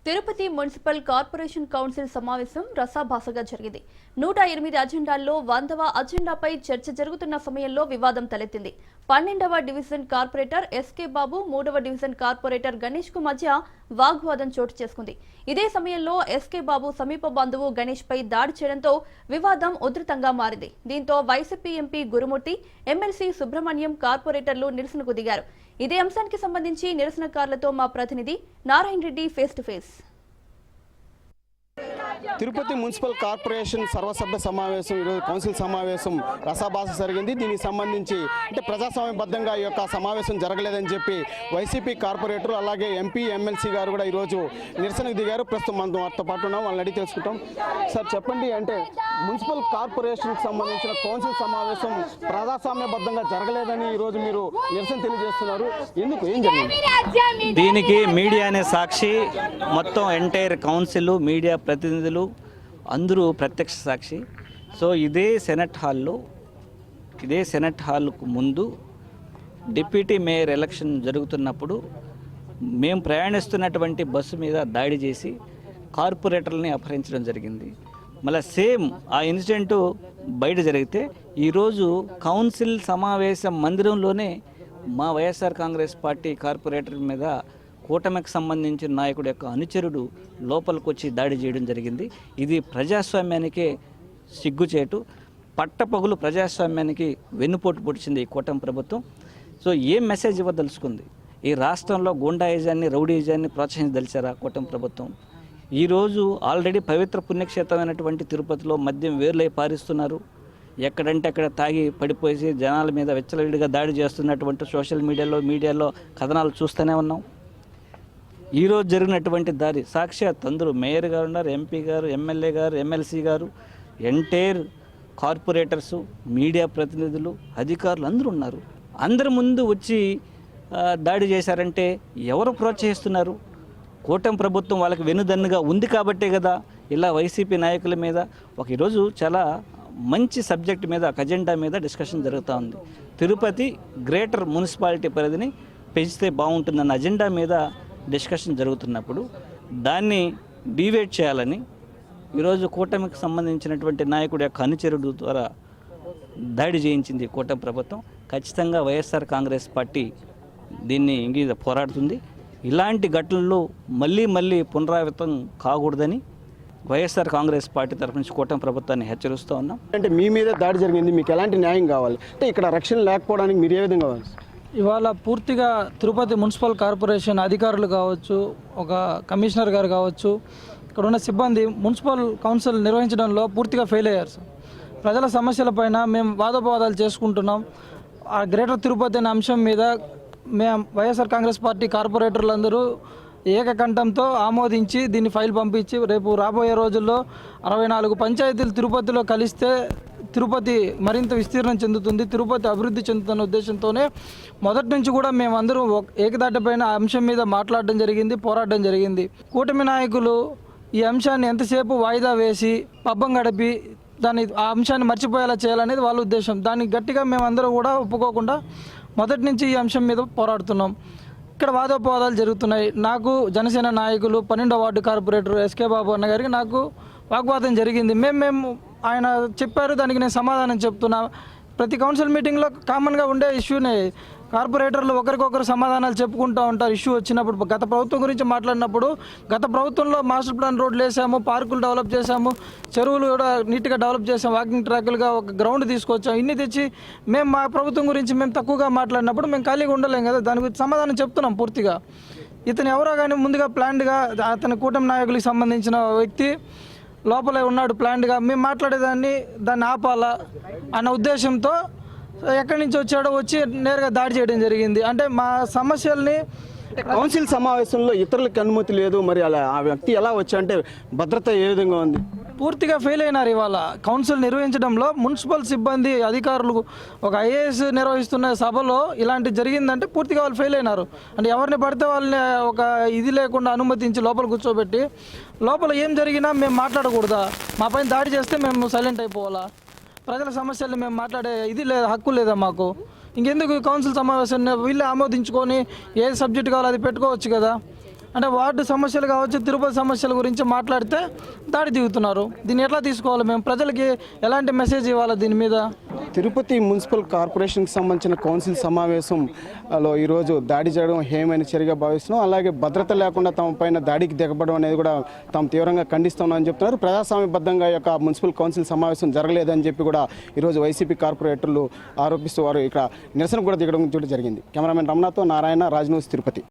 Tirupati municipal corporation council సమావేశం రసాభాసగా జరిగింది. 108 అజెండాల్లో 100వ అజెండాపై చర్చ జరుగుతున్న సమయంలో వివాదం తలెత్తింది. 12వ డివిజన్ కార్పొరేటర్ ఎస్కే బాబు, 3వ డివిజన్ కార్పొరేటర్ గణేష్ కు మధ్య వాగ్వాదం చోటు చేసుకుంది. ఇదే సమయంలో ఎస్కే బాబు సమీప బంధువు గణేష్ పై దాడి చేయడంతో వివాదం ఉధృతంగా మారింది. దీంతో వైసీపీ ఎంపీ గురుమూర్తి, ఎమ్మెల్సీ సుబ్రహ్మణ్యం కార్పొరేటర్లు నిరసనకు దిగారు. ఇదే అంశానికి సంబంధించి నిరసనకారులతో మా ప్రతినిధి Narayana Reddy face to face. Tirupati municipal corporation సర్వసభ్య సమావేశం ఈరోజు కౌన్సిల్ సమావేశం రసాభాస జరిగింది. దీనికి సంబంధించి అంటే ప్రజాస్వామ్యబద్ధంగా ఈ యొక్క సమావేశం జరగలేదని చెప్పి వైసీపీ కార్పొరేటర్ అలాగే ఎంపీ ఎమ్మెల్సీ గారు కూడా ఈరోజు నిరసనకు దిగారు. ప్రస్తుతం మనతో వారితో పాటు ఉన్నాం, వాళ్ళని అడిగి తెలుసుకుంటాం. సార్ చెప్పండి, అంటే మున్సిపల్ కార్పొరేషన్కి సంబంధించిన కౌన్సిల్ సమావేశం ప్రజాస్వామ్యబద్ధంగా జరగలేదని ఈరోజు మీరు నిరసన తెలియజేస్తున్నారు. ఎందుకు, ఏం జరిగింది? దీనికి మీడియానే సాక్షి, మొత్తం ఎంటైర్ కౌన్సిల్, మీడియా ప్రతినిధులు అందరూ ప్రత్యక్ష సాక్షి. సో ఇదే సెనెట్ హాల్కు ముందు డిప్యూటీ మేయర్ ఎలక్షన్ జరుగుతున్నప్పుడు మేము ప్రయాణిస్తున్నటువంటి బస్సు మీద దాడి చేసి కార్పొరేటర్లని అపహరించడం జరిగింది. మళ్ళీ సేమ్ ఆ ఇన్సిడెంటు బయట జరిగితే ఈరోజు కౌన్సిల్ సమావేశ మందిరంలోనే మా వైఎస్ఆర్ కాంగ్రెస్ పార్టీ కార్పొరేటర్ మీద కూటమికి సంబంధించిన నాయకుడు యొక్క అనుచరుడు లోపలికి వచ్చి దాడి చేయడం జరిగింది. ఇది ప్రజాస్వామ్యానికే సిగ్గుచేటు. పట్టపగులు ప్రజాస్వామ్యానికి వెన్నుపోటు పొడిచింది ఈ కూటమి ప్రభుత్వం. సో ఏం మెసేజ్ ఇవ్వదలుచుకుంది? ఈ రాష్ట్రంలో గుండాయిజాన్ని, రౌడీయిజాన్ని ప్రోత్సహించదలిచారా కూటమి ప్రభుత్వం? ఈరోజు ఆల్రెడీ పవిత్ర పుణ్యక్షేత్రమైనటువంటి తిరుపతిలో మద్యం వేర్లై పారిస్తున్నారు. ఎక్కడంటే అక్కడ తాగి పడిపోయి జనాల మీద విచ్చలవిడిగా దాడి చేస్తున్నటువంటి సోషల్ మీడియాలో కథనాలు చూస్తూనే ఉన్నాం. ఈరోజు జరిగినటువంటి దాడి సాక్షాత్ అందరూ మేయర్ గారు ఉన్నారు, ఎంపీ గారు, ఎమ్మెల్యే గారు, ఎమ్మెల్సీ గారు, ఎంటైర్ కార్పొరేటర్సు, మీడియా ప్రతినిధులు, అధికారులు అందరూ ఉన్నారు. అందరి ముందు వచ్చి దాడి చేశారంటే ఎవరు ప్రోత్సహిస్తున్నారు? కూటమి ప్రభుత్వం వాళ్ళకి వెనుదన్నుగా ఉంది కాబట్టే కదా ఇలా వైసీపీ నాయకుల మీద ఈరోజు చాలా మంచి సబ్జెక్ట్ మీద, ఒక అజెండా మీద డిస్కషన్ జరుగుతూ ఉంది. తిరుపతి గ్రేటర్ మున్సిపాలిటీ పరిధిని పెంచితే బాగుంటుందన్న అజెండా మీద డిస్కషన్ జరుగుతున్నప్పుడు దాన్ని డివేట్ చేయాలని ఈరోజు కూటమికి సంబంధించినటువంటి నాయకుడి యొక్క అనుచరుడు ద్వారా దాడి చేయించింది కూటమి ప్రభుత్వం. ఖచ్చితంగా వైఎస్ఆర్ కాంగ్రెస్ పార్టీ దీన్ని ఇంగిద పోరాడుతుంది. ఇలాంటి ఘటనలు మళ్ళీ పునరావృతం కాకూడదని వైఎస్ఆర్ కాంగ్రెస్ పార్టీ తరఫు నుంచి కూటమి ప్రభుత్వాన్ని హెచ్చరిస్తూ ఉన్నాం. అంటే మీ మీద దాడి జరిగింది, మీకు ఎలాంటి న్యాయం కావాలి? అంటే ఇక్కడ రక్షణ లేకపోవడానికి మీరు ఏ విధంగా కావాలి? ఇవాళ పూర్తిగా తిరుపతి మున్సిపల్ కార్పొరేషన్ అధికారులు కావచ్చు, ఒక కమిషనర్ గారు కావచ్చు, ఇక్కడ ఉన్న సిబ్బంది మున్సిపల్ కౌన్సిల్ నిర్వహించడంలో పూర్తిగా ఫెయిల్ అయ్యారు సార్. ప్రజల సమస్యలపైన మేము వాదోపవాదాలు చేసుకుంటున్నాం. ఆ గ్రేటర్ తిరుపతి అనే అంశం మీద మేము వైఎస్ఆర్ కాంగ్రెస్ పార్టీ కార్పొరేటర్లందరూ ఏకకంఠంతో ఆమోదించి దీన్ని ఫైల్ పంపించి రేపు రాబోయే రోజుల్లో 64 పంచాయతీలు తిరుపతిలో కలిస్తే తిరుపతి మరింత విస్తీర్ణం చెందుతుంది, తిరుపతి అభివృద్ధి చెందుతున్న ఉద్దేశంతోనే మొదటి నుంచి కూడా మేమందరూ ఏకదాటిపైన ఆ అంశం మీద మాట్లాడడం జరిగింది, పోరాడడం జరిగింది. కూటమి నాయకులు ఈ అంశాన్ని ఎంతసేపు వాయిదా వేసి పబ్బం గడిపి ఆ అంశాన్ని మర్చిపోయేలా చేయాలనేది వాళ్ళ ఉద్దేశం. దానికి గట్టిగా మేమందరం కూడా ఒప్పుకోకుండా మొదటి నుంచి ఈ అంశం మీద పోరాడుతున్నాం. ఇక్కడ వాదోపవాదాలు జరుగుతున్నాయి. నాకు జనసేన నాయకులు 12వ వార్డు కార్పొరేటర్ ఎస్కే బాబు అన్న గారికి నాకు వాగ్వాదం జరిగింది. మేము ఆయన చెప్పారు, దానికి నేను సమాధానం చెప్తున్నా. ప్రతి కౌన్సిల్ మీటింగ్లో కామన్గా ఉండే ఇష్యూనే. కార్పొరేటర్లు ఒకరికొకరు సమాధానాలు చెప్పుకుంటూ ఉంటారు. ఇష్యూ వచ్చినప్పుడు గత ప్రభుత్వం గురించి మాట్లాడినప్పుడు గత ప్రభుత్వంలో మాస్టర్ ప్లాన్ రోడ్లు వేసాము, పార్కులు డెవలప్ చేసాము, చెరువులు కూడా నీట్గా డెవలప్ చేసాము, వాకింగ్ ట్రాకులుగా ఒక గ్రౌండ్ తీసుకొచ్చాము. ఇన్ని తెచ్చి మేము మా ప్రభుత్వం గురించి మేము తక్కువగా మాట్లాడినప్పుడు మేము ఖాళీగా ఉండలేం కదా. దాని గురించి సమాధానం చెప్తున్నాం పూర్తిగా. ఇతను ఎవరో కానీ ముందుగా ప్లాన్డ్గా అతని కూటమి నాయకులకు సంబంధించిన వ్యక్తి లోపలే ఉన్నాడు. ప్లాన్డ్గా మేము మాట్లాడేదాన్ని ఆపాలా అన్న ఉద్దేశంతో ఎక్కడి నుంచి వచ్చాడో వచ్చి నేరుగా దాడి చేయడం జరిగింది. అంటే మా సమస్యల్ని కౌన్సిల్ సమావేశంలో ఇతరులకు అనుమతి లేదు, మరి అలా ఆ వ్యక్తి ఎలా వచ్చా అంటే భద్రత ఏ విధంగా ఉంది? పూర్తిగా ఫెయిల్ అయినారు. ఇవాళ కౌన్సిల్ నిర్వహించడంలో మున్సిపల్ సిబ్బంది, అధికారులు ఒక ఐఏఎస్ నిర్వహిస్తున్న సభలో ఇలాంటి జరిగిందంటే పూర్తిగా వాళ్ళు ఫెయిల్ అయినారు. అంటే ఎవరిని పడితే వాళ్ళని ఒక ఇది లేకుండా అనుమతించి లోపల కూర్చోబెట్టి లోపల ఏం జరిగినా మేము మాట్లాడకూడదా? మా పైన దాడి చేస్తే మేము సైలెంట్ అయిపోవాలా? ప్రజల సమస్యలు మేము మాట్లాడే ఇది లేదా, హక్కు లేదా మాకు? ఇంకెందుకు కౌన్సిల్ సమావేశాన్ని వీళ్ళే ఆమోదించుకొని ఏ సబ్జెక్ట్ కావాలో అది పెట్టుకోవచ్చు కదా. అంటే వార్డు సమస్యలు కావచ్చు, తిరుపతి సమస్యల గురించి మాట్లాడితే దాడి దిగుతున్నారు. దీన్ని ఎట్లా తీసుకోవాలి? మేము ప్రజలకి ఎలాంటి మెసేజ్ ఇవ్వాలి దీని మీద? తిరుపతి మున్సిపల్ కార్పొరేషన్కి సంబంధించిన కౌన్సిల్ సమావేశంలో ఈరోజు దాడి జరగడం హేమైన చర్యగా భావిస్తున్నాం. అలాగే భద్రత లేకుండా తమ పైన దాడికి దిగబడడం అనేది కూడా తాము తీవ్రంగా ఖండిస్తున్నామని చెప్తున్నారు. ప్రజాస్వామ్యబద్ధంగా ఈ యొక్క మున్సిపల్ కౌన్సిల్ సమావేశం జరగలేదని చెప్పి కూడా ఈరోజు వైసీపీ కార్పొరేటర్లు ఆరోపిస్తూ వారు ఇక్కడ నిరసన కూడా దిగడం జరిగింది. కెమెరామెన్ రమణతో నారాయణ, రాజ్ న్యూస్, తిరుపతి.